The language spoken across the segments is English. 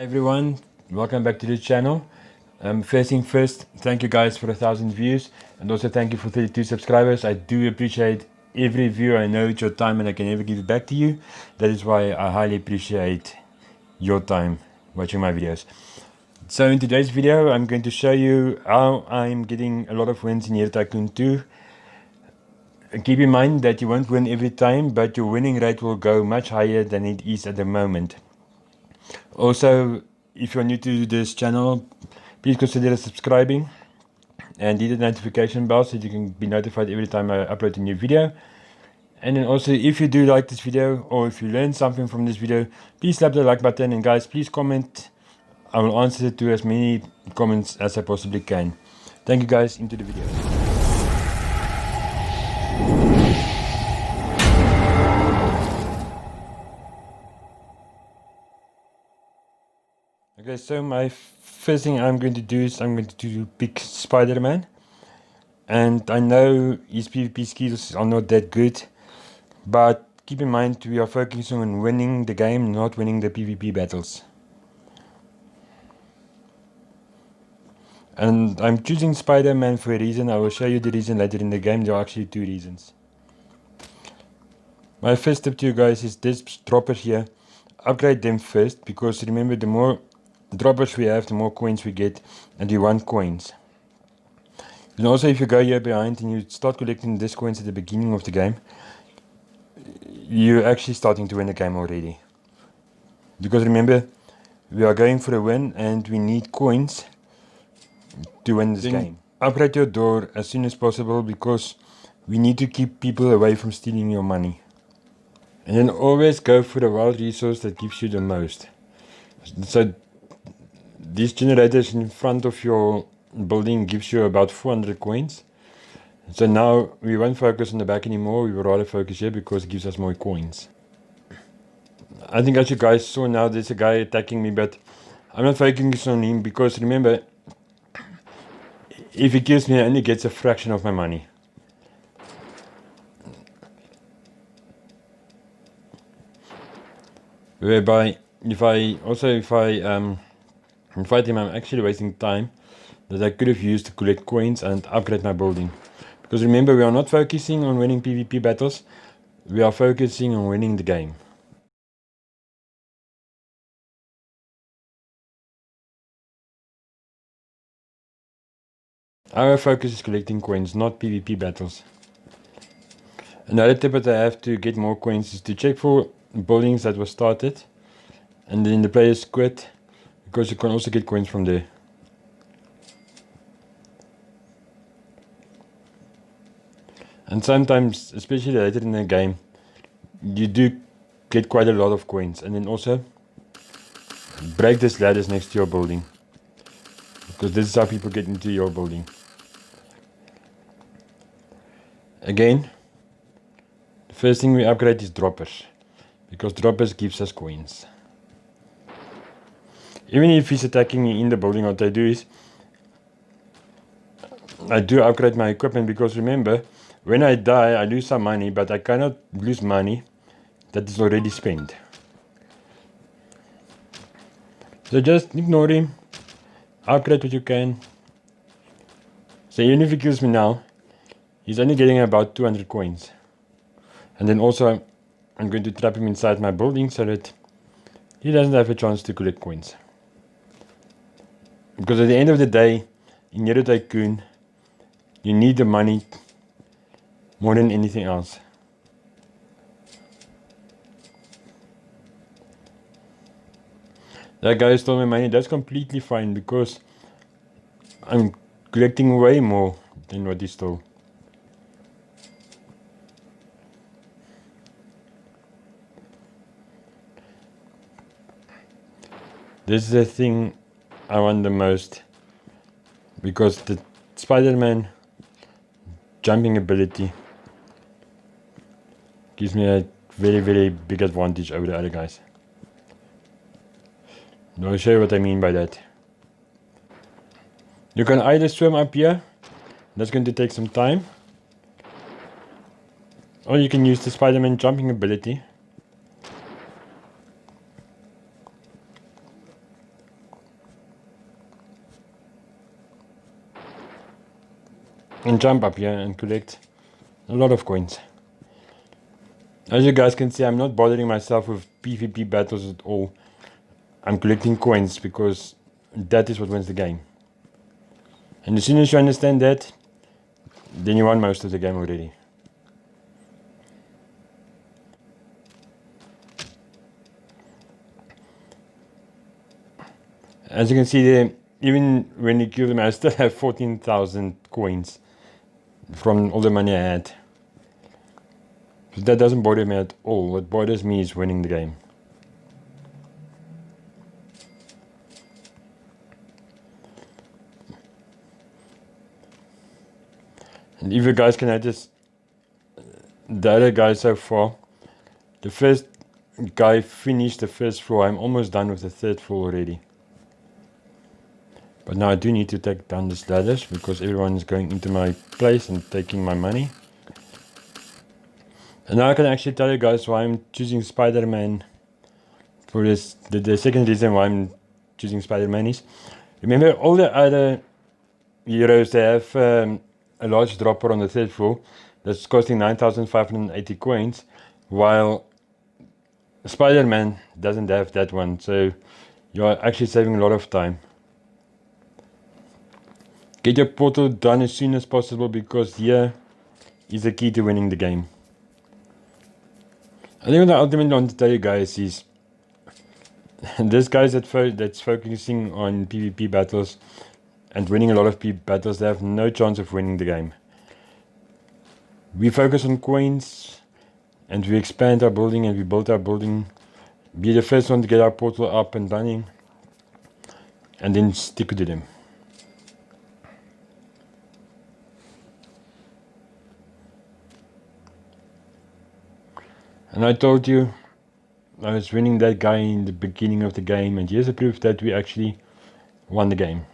Hi everyone, welcome back to the channel. First thing first, thank you guys for 1,000 views, and also thank you for 32 subscribers. I do appreciate every view. I know it's your time and I can never give it back to you. That is why I highly appreciate your time watching my videos. So in today's video, I'm going to show you how I'm getting a lot of wins in Hero Tycoon 2. Keep in mind that you won't win every time, but your winning rate will go much higher than it is at the moment. Also, if you're new to this channel, please consider subscribing and hit the notification bell so you can be notified every time I upload a new video. And then also, if you do like this video or if you learned something from this video, please slap the like button, and guys, please comment. I will answer to as many comments as I possibly can. Thank you guys, into the video. Okay, so my first thing I'm going to do is I'm going to pick SpiderMan. And I know his PvP skills are not that good, but keep in mind we are focusing on winning the game, not winning the PvP battles. And I'm choosing SpiderMan for a reason. I will show you the reason later in the game. There are actually two reasons. My first tip to you guys is this droppers here. Upgrade them first, because remember, the more droppers we have, the more coins we get, and we want coins. And also, if you go here behind and you start collecting these coins at the beginning of the game, you're actually starting to win the game already. Because remember, we are going for a win and we need coins to win this game. Upgrade your door as soon as possible, because we need to keep people away from stealing your money. And then always go for the wild resource that gives you the most. So these generators in front of your building gives you about 400 coins. So now we won't focus on the back anymore, we will rather focus here because it gives us more coins. I think as you guys saw now, there's a guy attacking me, but I'm not focusing on him, because remember, if he kills me, he only gets a fraction of my money. Whereby, if I fight him, I'm actually wasting time that I could have used to collect coins and upgrade my building. Because remember, we are not focusing on winning PvP battles, we are focusing on winning the game. Our focus is collecting coins, not PvP battles. Another tip that I have to get more coins is to check for buildings that were started and then the players quit, because you can also get coins from there. And sometimes, especially later in the game, you do get quite a lot of coins. And then also break these ladders next to your building, because this is how people get into your building. Again, the first thing we upgrade is droppers, because droppers gives us coins. Even if he's attacking me in the building, what I do is I do upgrade my equipment, because remember, when I die I lose some money, but I cannot lose money that is already spent. So just ignore him, upgrade what you can. So even if he kills me now, he's only getting about 200 coins. And then also I'm going to trap him inside my building so that he doesn't have a chance to collect coins. Because at the end of the day, in Hero Tycoon, you need the money more than anything else. That guy stole my money. That's completely fine, because I'm collecting way more than what he stole. This is the thing I want the most, because the SpiderMan jumping ability gives me a very big advantage over the other guys. I'll show you what I mean by that. You can either swim up here, that's going to take some time, or you can use the SpiderMan jumping ability. Jumping ability, gives me a very big advantage over the other guys. You can either swim up here, that's going to take some time, or you can use the SpiderMan jumping ability. Or you can use the SpiderMan jumping ability. and jump up here and collect a lot of coins. As you guys can see, I'm not bothering myself with PvP battles at all. I'm collecting coins because that is what wins the game. And as soon as you understand that, then you won most of the game already. As you can see there, even when you kill them, I still have 14,000 coins from all the money I had. So that doesn't bother me at all. What bothers me is winning the game. And if you guys can notice, the other guy so far, the first guy finished the first floor. I'm almost done with the third floor already. But now I do need to take down these ladders because everyone is going into my place and taking my money. And now I can actually tell you guys why I'm choosing SpiderMan for this. The second reason why I'm choosing SpiderMan is, remember all the other heroes, they have a large dropper on the third floor that's costing 9,580 coins, while SpiderMan doesn't have that one, so you're actually saving a lot of time. Get your portal done as soon as possible because here is the key to winning the game. I think what I ultimately want to tell you guys is, this guys that's focusing on PvP battles and winning a lot of PvP battles, they have no chance of winning the game. We focus on coins and we expand our building and we build our building. Be the first one to get our portal up and running and then stick to them. And I told you I was winning that guy in the beginning of the game, and here's a proof that we actually won the game.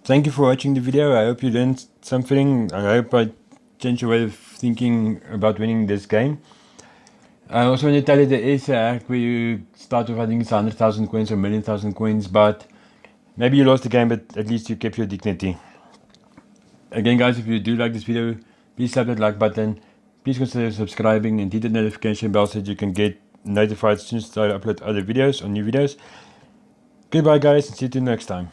Thank you for watching the video. I hope you learned something. I hope I changed your way of thinking about winning this game. I also want to tell you there is a hack where you start with, I think it's 100,000 coins or 1,000,000 coins, but maybe you lost the game, but at least you kept your dignity. Again guys, if you do like this video, please tap that like button. Please consider subscribing and hit the notification bell so that you can get notified as soon as I upload other videos or new videos. Goodbye guys, and see you next time.